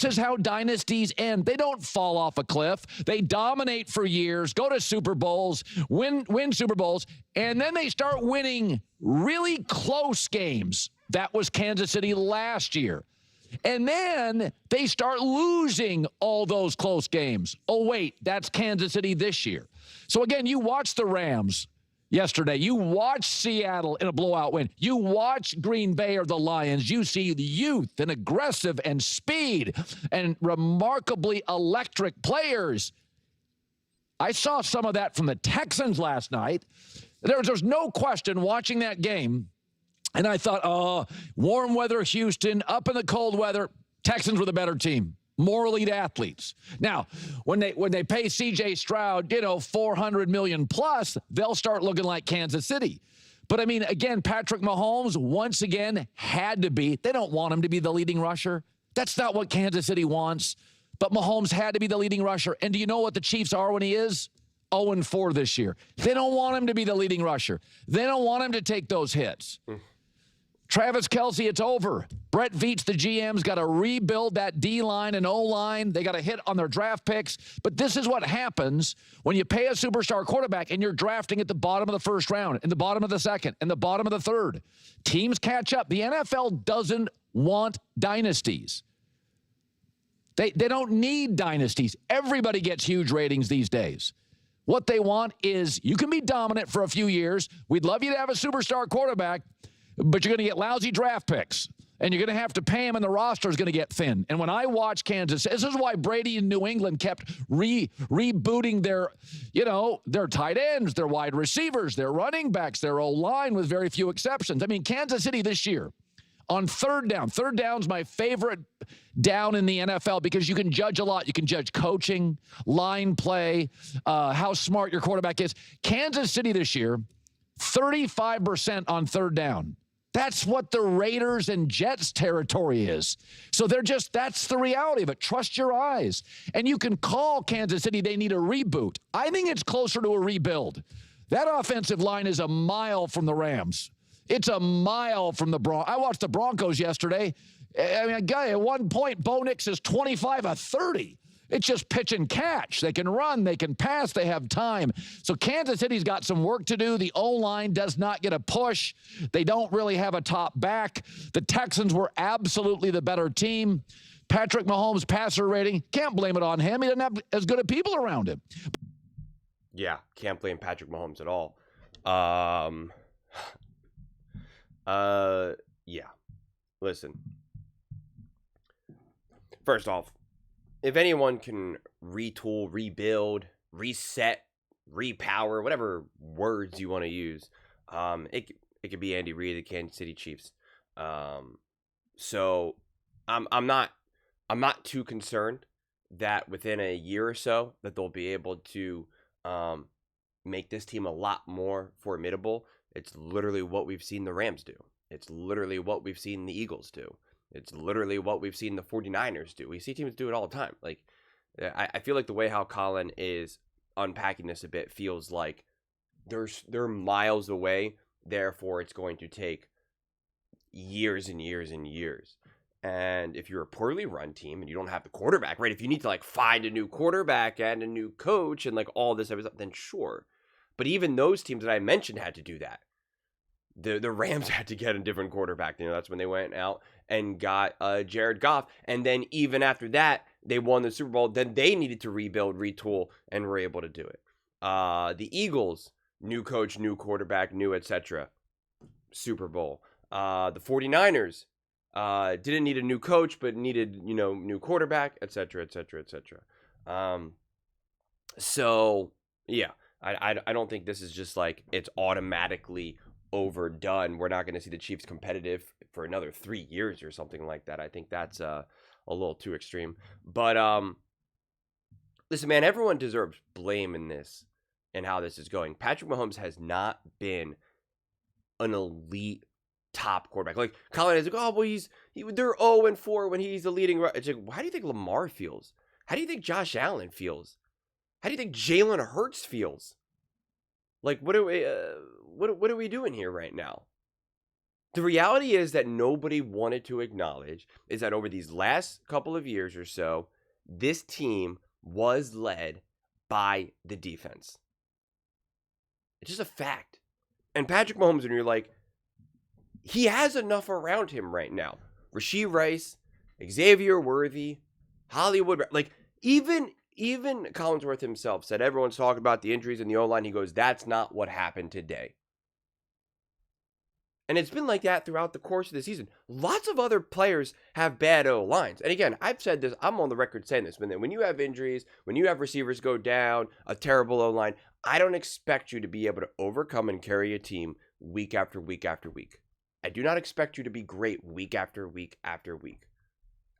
This is how dynasties end. They don't fall off a cliff. They dominate for years, go to Super Bowls, win Super Bowls, and then they start winning really close games. That was Kansas City last year. And then they start losing all those close games. Oh, wait, that's Kansas City this year. So, again, you watch the Rams yesterday. You watch Seattle in a blowout win. You watch Green Bay or the Lions. You see the youth and aggressive and speed and remarkably electric players. I saw some of that from the Texans last night. There's no question watching that game. And I thought, warm weather Houston, up in the cold weather, Texans were the better team. More elite athletes. Now, when they pay C.J. Stroud, $400 million plus, they'll start looking like Kansas City. But, I mean, again, Patrick Mahomes, once again, had to be. They don't want him to be the leading rusher. That's not what Kansas City wants. But Mahomes had to be the leading rusher. And do you know what the Chiefs are when he is? 0-4 this year. They don't want him to be the leading rusher. They don't want him to take those hits. Travis Kelce, it's over. Brett Veach, the GM's got to rebuild that D-line and O-line. They got to hit on their draft picks. But this is what happens when you pay a superstar quarterback and you're drafting at the bottom of the first round, in the bottom of the second, in the bottom of the third. Teams catch up. The NFL doesn't want dynasties. They don't need dynasties. Everybody gets huge ratings these days. What they want is you can be dominant for a few years. We'd love you to have a superstar quarterback, but you're going to get lousy draft picks, and you're going to have to pay him, and the roster is going to get thin. And when I watch Kansas, this is why Brady in New England kept rebooting their tight ends, their wide receivers, their running backs, their O-line with very few exceptions. I mean, Kansas City this year on third down's my favorite down in the NFL because you can judge a lot. You can judge coaching, line play, how smart your quarterback is. Kansas City this year, 35% on third down. That's what the Raiders and Jets territory is. So that's the reality of it. Trust your eyes. And you can call Kansas City, they need a reboot. I think it's closer to a rebuild. That offensive line is a mile from the Rams. It's a mile from the Broncos. I watched the Broncos yesterday. I mean, at one point, Bo Nix is 25 of 30. It's just pitch and catch. They can run. They can pass. They have time. So Kansas City's got some work to do. The O-line does not get a push. They don't really have a top back. The Texans were absolutely the better team. Patrick Mahomes' passer rating, can't blame it on him. He doesn't have as good of people around him. Yeah, can't blame Patrick Mahomes at all. Yeah. Listen. First off, if anyone can retool, rebuild, reset, repower, whatever words you want to use, it could be Andy Reid, the Kansas City Chiefs. So I'm not too concerned that within a year or so that they'll be able to make this team a lot more formidable. It's literally what we've seen the Rams do. It's literally what we've seen the Eagles do. It's literally what we've seen the 49ers do. We see teams do it all the time. Like, I feel like the way how Colin is unpacking this a bit feels like they're miles away. Therefore, it's going to take years and years and years. And if you're a poorly run team and you don't have the quarterback, right? If you need to find a new quarterback and a new coach and all this other stuff, then sure. But even those teams that I mentioned had to do that. The Rams had to get a different quarterback. That's when they went out and got Jared Goff. And then even after that, they won the Super Bowl. Then they needed to rebuild, retool, and were able to do it. The Eagles, new coach, new quarterback, new etc. Super Bowl. The 49ers didn't need a new coach, but needed, new quarterback, etc., etc., etc. So, yeah, I don't think this is just it's automatically overdone. We're not going to see the Chiefs competitive for another 3 years or something like that. I think that's a little too extreme. But listen, man, everyone deserves blame in this and how this is going. Patrick Mahomes has not been an elite top quarterback. Colin is oh, well, they're 0-4 when he's the leading. It's how do you think Lamar feels? How do you think Josh Allen feels? How do you think Jalen Hurts feels? What are we doing here right now? The reality is that nobody wanted to acknowledge is that over these last couple of years or so, this team was led by the defense. It's just a fact. And Patrick Mahomes, and you're like, he has enough around him right now. Rashee Rice, Xavier Worthy, Hollywood, like even Collinsworth himself said everyone's talking about the injuries in the O-line. He goes, that's not what happened today. And it's been like that throughout the course of the season. Lots of other players have bad O-lines. And again, I've said this, I'm on the record saying this, when you have injuries, when you have receivers go down, a terrible O-line, I don't expect you to be able to overcome and carry a team week after week after week. I do not expect you to be great week after week after week.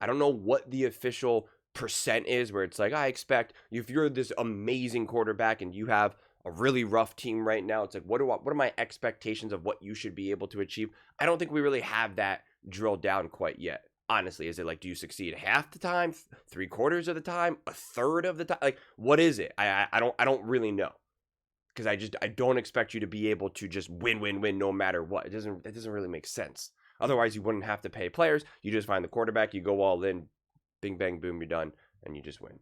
I don't know what the official percent is where it's like, I expect if you're this amazing quarterback and you have a really rough team right now, it's like, what are my expectations of what you should be able to achieve? I don't think we really have that drilled down quite yet. Honestly, is it like, do you succeed half the time, 3/4 of the time, a third of the time? Like, what is it? I don't really know. Because I don't expect you to be able to just win no matter what. It doesn't really make sense. Otherwise, you wouldn't have to pay players. You just find the quarterback, you go all in, bing, bang, boom, you're done, and you just win.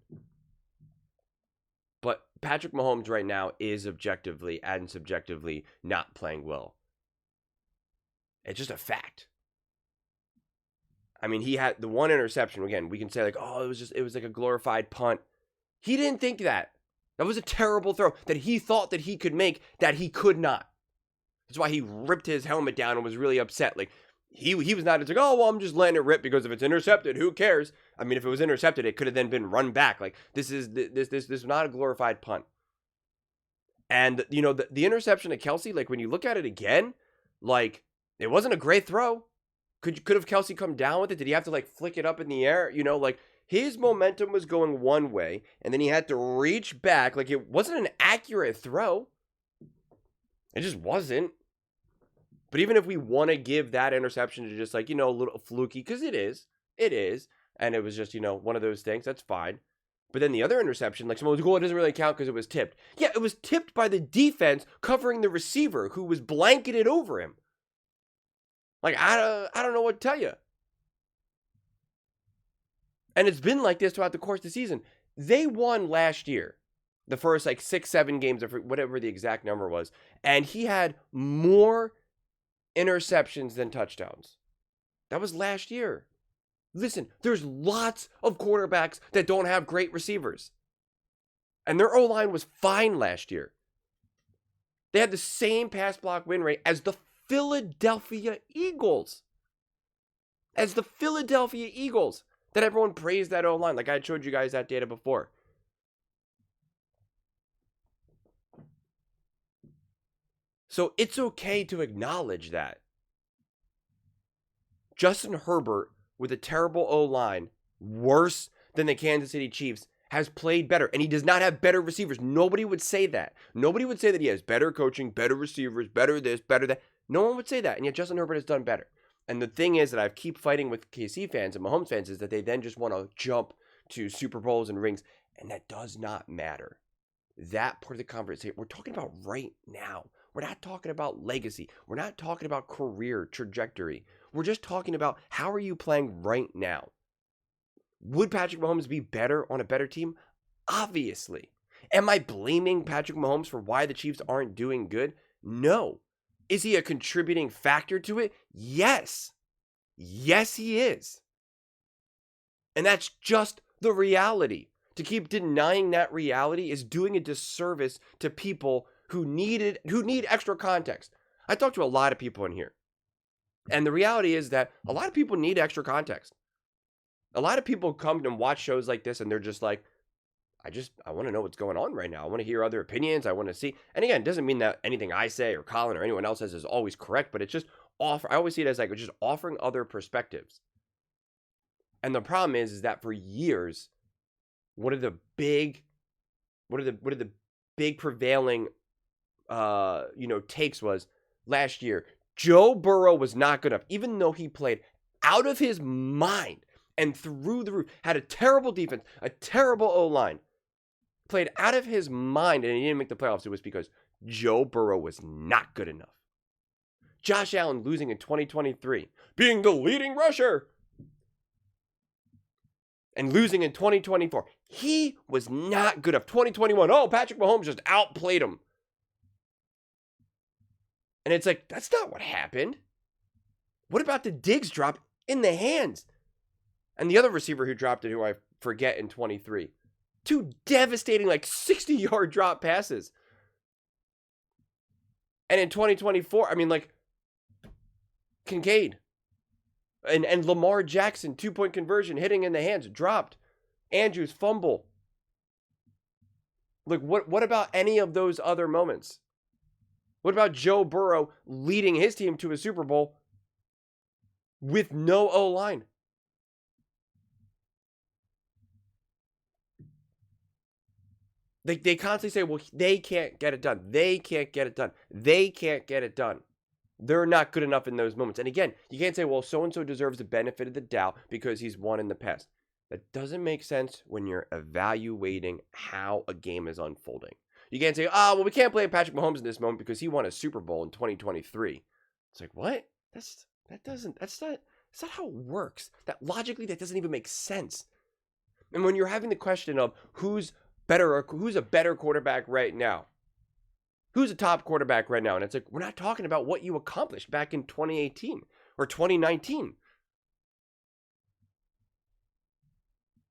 But Patrick Mahomes right now is objectively and subjectively not playing well. It's just a fact. I mean, he had the one interception. Again, we can say like, oh, it was like a glorified punt. He didn't think that. That was a terrible throw that he thought that he could make that he could not. That's why he ripped his helmet down and was really upset. Like, he was not, it's like, oh, well, I'm just letting it rip because if it's intercepted, who cares? I mean, if it was intercepted, it could have then been run back. Like, this is not a glorified punt. And, you know, the interception of Kelsey, like, when you look at it again, like, it wasn't a great throw. Could have Kelsey come down with it? Did he have to, like, flick it up in the air? You know, like, his momentum was going one way, and then he had to reach back. Like, it wasn't an accurate throw. It just wasn't. But even if we want to give that interception to just, like, you know, a little fluky, because it is, and it was just, you know, one of those things, that's fine. But then the other interception, like, someone was like, oh, it doesn't really count because it was tipped. Yeah, it was tipped by the defense covering the receiver who was blanketed over him. Like, I don't know what to tell you. And it's been like this throughout the course of the season. They won last year, the first, like, 6-7 games, or whatever the exact number was, and he had more interceptions than touchdowns. That was last year. Listen, there's lots of quarterbacks that don't have great receivers. And their O-line was fine last year. They had the same pass block win rate as the Philadelphia Eagles. That everyone praised that O-line. Like I showed you guys that data before. So it's okay to acknowledge that. Justin Herbert, with a terrible O-line, worse than the Kansas City Chiefs, has played better. And he does not have better receivers. Nobody would say that. Nobody would say that he has better coaching, better receivers, better this, better that. No one would say that. And yet Justin Herbert has done better. And the thing is that I keep fighting with KC fans and Mahomes fans is that they then just want to jump to Super Bowls and rings. And that does not matter. That part of the conversation, we're talking about right now. We're not talking about legacy. We're not talking about career trajectory. We're just talking about how are you playing right now. Would Patrick Mahomes be better on a better team? Obviously. Am I blaming Patrick Mahomes for why the Chiefs aren't doing good? No. Is he a contributing factor to it? Yes. Yes, he is. And that's just the reality. To keep denying that reality is doing a disservice to people who need extra context. I talk to a lot of people in here. And the reality is that a lot of people need extra context. A lot of people come and watch shows like this and they're just like, I want to know what's going on right now. I want to hear other opinions. I want to see. And again, it doesn't mean that anything I say or Colin or anyone else says is always correct, but it's just I always see it as like just offering other perspectives. And the problem is that for years, one of the big prevailing takes was last year, Joe Burrow was not good enough, even though he played out of his mind and through the roof, had a terrible defense, a terrible O-line, played out of his mind, and he didn't make the playoffs. It was because Joe Burrow was not good enough. Josh Allen losing in 2023, being the leading rusher, and losing in 2024. He was not good enough. 2021, oh, Patrick Mahomes just outplayed him. And it's like, that's not what happened. What about the Diggs drop in the hands? And the other receiver who dropped it, who I forget in 23. 2 devastating, like 60-yard drop passes. And in 2024, I mean, like, Kincaid and Lamar Jackson, 2-point conversion, hitting in the hands, dropped. Andrews, fumble. Like, what about any of those other moments? What about Joe Burrow leading his team to a Super Bowl with no O-line? They constantly say, well, they can't get it done. They can't get it done. They can't get it done. They're not good enough in those moments. And again, you can't say, well, so-and-so deserves the benefit of the doubt because he's won in the past. That doesn't make sense when you're evaluating how a game is unfolding. You can't say, oh, well, we can't play Patrick Mahomes in this moment because he won a Super Bowl in 2023. It's like, what? That's not how it works. That logically, that doesn't even make sense. And when you're having the question of who's a better quarterback right now? Who's a top quarterback right now? And it's like, we're not talking about what you accomplished back in 2018 or 2019.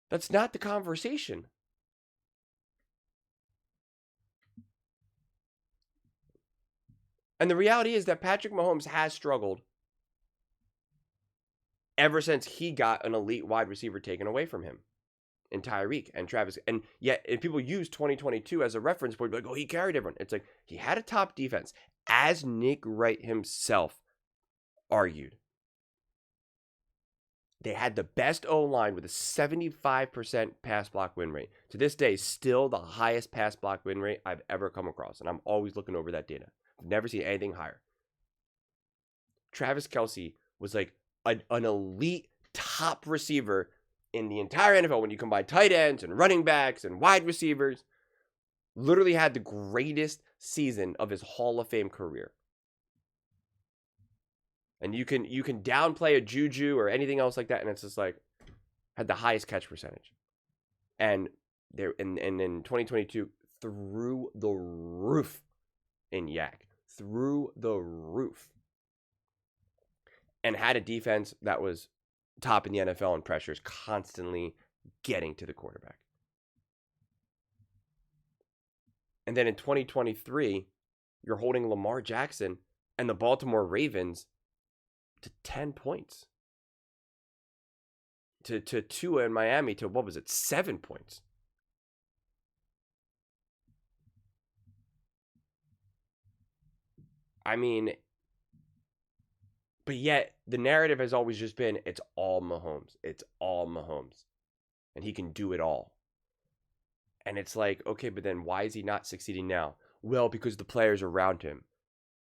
That's not the conversation. And the reality is that Patrick Mahomes has struggled ever since he got an elite wide receiver taken away from him. And Tyreek and Travis. And yet, if people use 2022 as a reference point, like, oh, he carried everyone. It's like, he had a top defense. As Nick Wright himself argued, they had the best O-line with a 75% pass block win rate. To this day, still the highest pass block win rate I've ever come across. And I'm always looking over that data. I've never seen anything higher. Travis Kelce was like an elite top receiver in the entire NFL when you combine tight ends and running backs and wide receivers. Literally had the greatest season of his Hall of Fame career. And you can downplay a Juju or anything else like that, and it's just like, had the highest catch percentage. And there in 2022, through the roof in Yak. Through the roof. And had a defense that was top in the NFL in pressures, constantly getting to the quarterback. And then in 2023, you're holding Lamar Jackson and the Baltimore Ravens to 10 points. To Tua in Miami to, 7 points. I mean, but yet the narrative has always just been, it's all Mahomes. It's all Mahomes. And he can do it all. And it's like, okay, but then why is he not succeeding now? Well, because the players around him.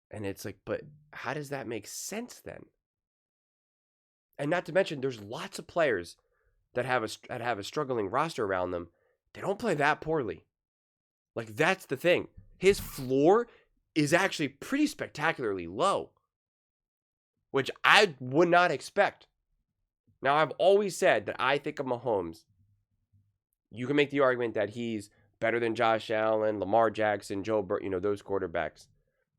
And it's like, but how does that make sense then? And not to mention, there's lots of players that have a struggling roster around them. They don't play that poorly. Like, that's the thing. His floor is actually pretty spectacularly low, which I would not expect. Now, I've always said that I think of Mahomes. You can make the argument that he's better than Josh Allen, Lamar Jackson, Joe Burrow, those quarterbacks.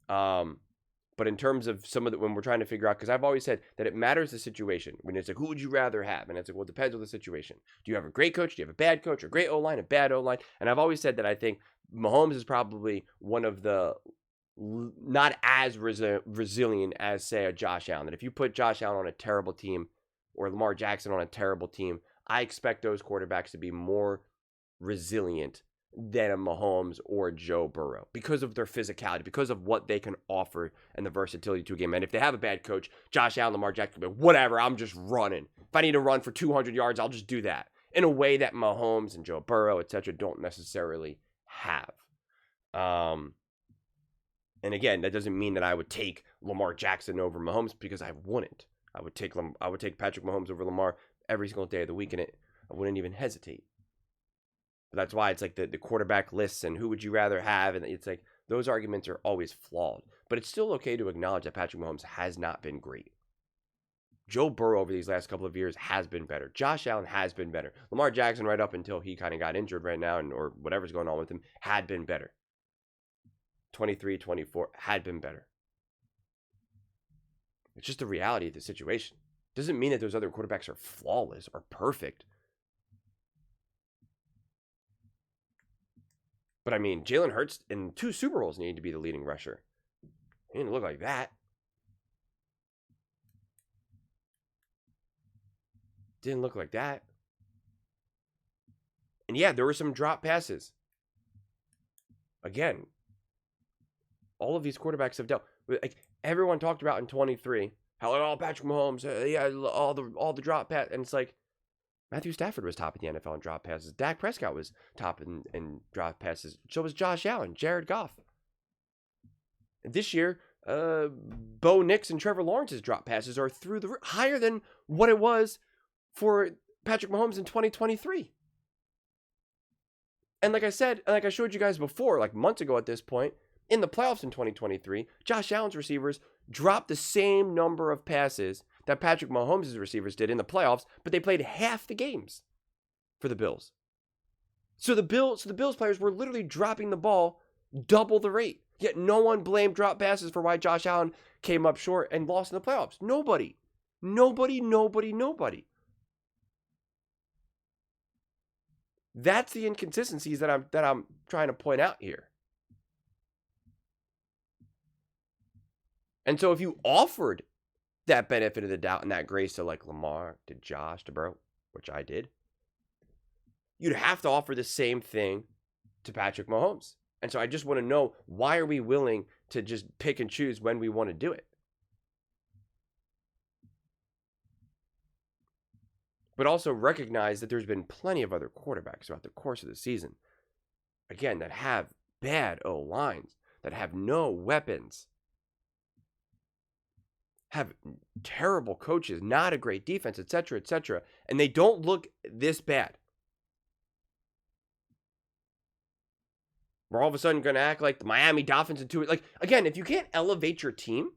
But in terms of some of the, when we're trying to figure out, because I've always said that it matters the situation. When it's like, who would you rather have? And it's like, well, it depends on the situation. Do you have a great coach? Do you have a bad coach? A great O-line, a bad O-line? And I've always said that I think Mahomes is probably one of the not as resilient as, say, a Josh Allen. That if you put Josh Allen on a terrible team or Lamar Jackson on a terrible team, I expect those quarterbacks to be more resilient than a Mahomes or Joe Burrow because of their physicality, because of what they can offer and the versatility to a game. And if they have a bad coach, Josh Allen, Lamar Jackson, whatever, I'm just running. If I need to run for 200 yards, I'll just do that in a way that Mahomes and Joe Burrow, etc., don't necessarily have. And again, that doesn't mean that I would take Lamar Jackson over Mahomes, because I wouldn't. I would take Patrick Mahomes over Lamar every single day of the week, and I wouldn't even hesitate. But that's why it's like the quarterback lists and who would you rather have, and it's like, those arguments are always flawed. But it's still okay to acknowledge that Patrick Mahomes has not been great. Joe Burrow over these last couple of years has been better. Josh Allen has been better. Lamar Jackson, right up until he kind of got injured right now, or whatever's going on with him, had been better. 23, 24 had been better. It's just the reality of the situation. Doesn't mean that those other quarterbacks are flawless or perfect. But I mean, Jalen Hurts in 2 Super Bowls needed to be the leading rusher. He didn't look like that. Didn't look like that. And yeah, there were some drop passes. Again, all of these quarterbacks have dealt. Like everyone talked about in 23, how like, oh, Patrick Mahomes, all the drop pass, and it's like Matthew Stafford was top in the NFL in drop passes. Dak Prescott was top in drop passes. So was Josh Allen, Jared Goff. This year, Bo Nix and Trevor Lawrence's drop passes are through the higher than what it was for Patrick Mahomes in 2023. And like I said, and like I showed you guys before, like months ago at this point, in the playoffs in 2023, Josh Allen's receivers dropped the same number of passes that Patrick Mahomes' receivers did in the playoffs, but they played half the games for the Bills. So the Bills players were literally dropping the ball double the rate. Yet no one blamed drop passes for why Josh Allen came up short and lost in the playoffs. Nobody. That's the inconsistencies that I'm trying to point out here. And so if you offered that benefit of the doubt and that grace to like Lamar, to Josh, to Burrow, which I did, you'd have to offer the same thing to Patrick Mahomes. And so I just want to know, why are we willing to just pick and choose when we want to do it? But also recognize that there's been plenty of other quarterbacks throughout the course of the season, again, that have bad O-lines, that have no weapons, have terrible coaches, not a great defense, etc., and they don't look this bad. We're all of a sudden going to act like the Miami Dolphins and like, again, if you can't elevate your team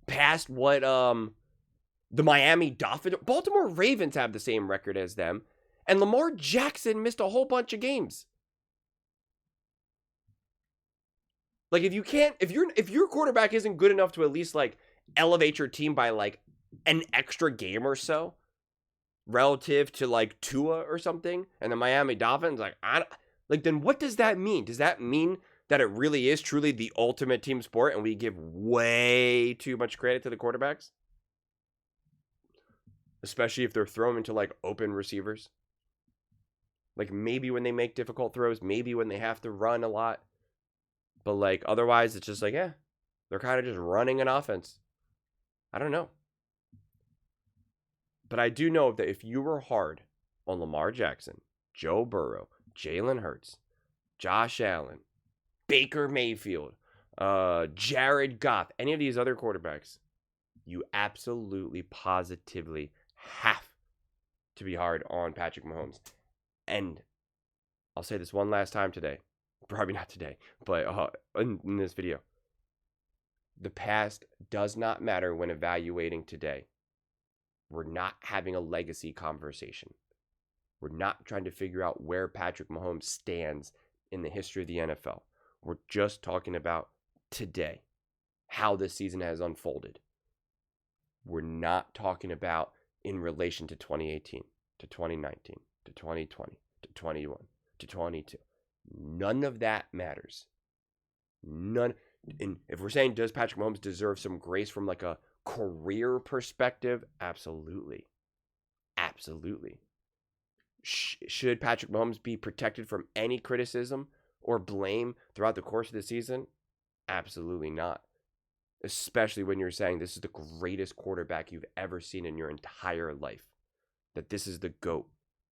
past what the Miami Dolphins, Baltimore Ravens have the same record as them, and Lamar Jackson missed a whole bunch of games. Like if your quarterback isn't good enough to at least like elevate your team by like an extra game or so relative to like Tua or something, and the Miami Dolphins, then what does that mean? Does that mean that it really is truly the ultimate team sport and we give way too much credit to the quarterbacks? Especially if they're thrown into like open receivers. Like maybe when they make difficult throws, maybe when they have to run a lot. But like otherwise it's just like, they're kind of just running an offense. I don't know. But I do know that if you were hard on Lamar Jackson, Joe Burrow, Jalen Hurts, Josh Allen, Baker Mayfield, Jared Goff, any of these other quarterbacks, you absolutely, positively have to be hard on Patrick Mahomes. And I'll say this one last time today. Probably not today, but in this video. The past does not matter when evaluating today. We're not having a legacy conversation. We're not trying to figure out where Patrick Mahomes stands in the history of the NFL. We're just talking about today, how this season has unfolded. We're not talking about in relation to 2018, to 2019, to 2020, to 21, to 22. None of that matters. None. And if we're saying, does Patrick Mahomes deserve some grace from like a career perspective? Absolutely. Absolutely. Should Patrick Mahomes be protected from any criticism or blame throughout the course of the season? Absolutely not. Especially when you're saying this is the greatest quarterback you've ever seen in your entire life. That this is the GOAT.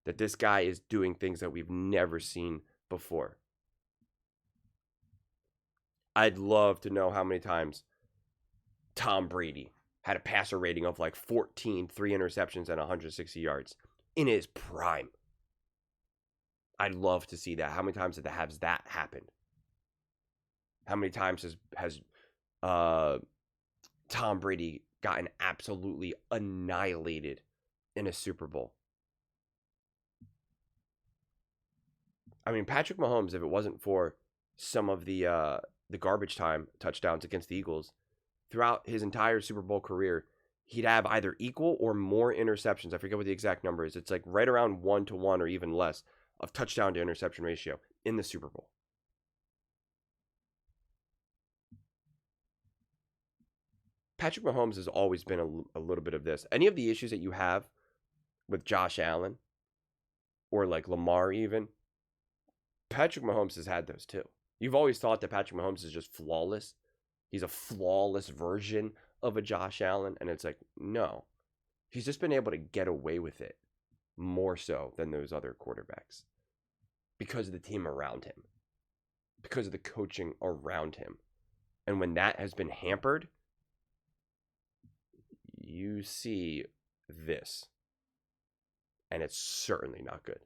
That this guy is doing things that we've never seen before. I'd love to know how many times Tom Brady had a passer rating of like 14, 3 interceptions, and 160 yards in his prime. I'd love to see that. How many times has that happened? How many times has Tom Brady gotten absolutely annihilated in a Super Bowl? I mean, Patrick Mahomes, if it wasn't for some of the garbage time touchdowns against the Eagles, throughout his entire Super Bowl career, he'd have either equal or more interceptions. I forget what the exact number is. It's like right around 1-to-1 or even less of touchdown to interception ratio in the Super Bowl. Patrick Mahomes has always been a little bit of this. Any of the issues that you have with Josh Allen or like Lamar even, Patrick Mahomes has had those too. You've always thought that Patrick Mahomes is just flawless. He's a flawless version of a Josh Allen. And it's like, no. He's just been able to get away with it more so than those other quarterbacks because of the team around him, because of the coaching around him. And when that has been hampered, you see this. And it's certainly not good.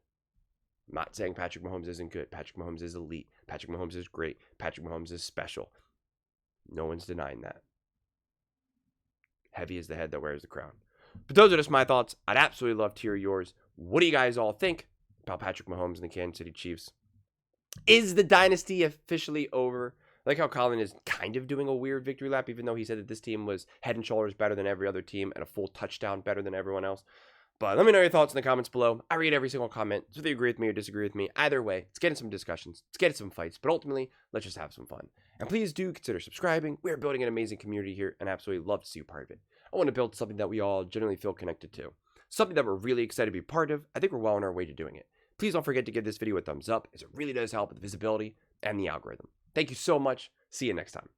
I'm not saying Patrick Mahomes isn't good. Patrick Mahomes is elite. Patrick Mahomes is great. Patrick Mahomes is special. No one's denying that. Heavy is the head that wears the crown. But those are just my thoughts. I'd absolutely love to hear yours. What do you guys all think about Patrick Mahomes and the Kansas City Chiefs? Is the dynasty officially over? I like how Colin is kind of doing a weird victory lap, even though he said that this team was head and shoulders better than every other team and a full touchdown better than everyone else. But let me know your thoughts in the comments below. I read every single comment. So whether you agree with me or disagree with me, either way, let's get in some discussions. Let's get in some fights. But ultimately, let's just have some fun. And please do consider subscribing. We are building an amazing community here and absolutely love to see you part of it. I want to build something that we all generally feel connected to. Something that we're really excited to be part of. I think we're well on our way to doing it. Please don't forget to give this video a thumbs up, as it really does help with visibility and the algorithm. Thank you so much. See you next time.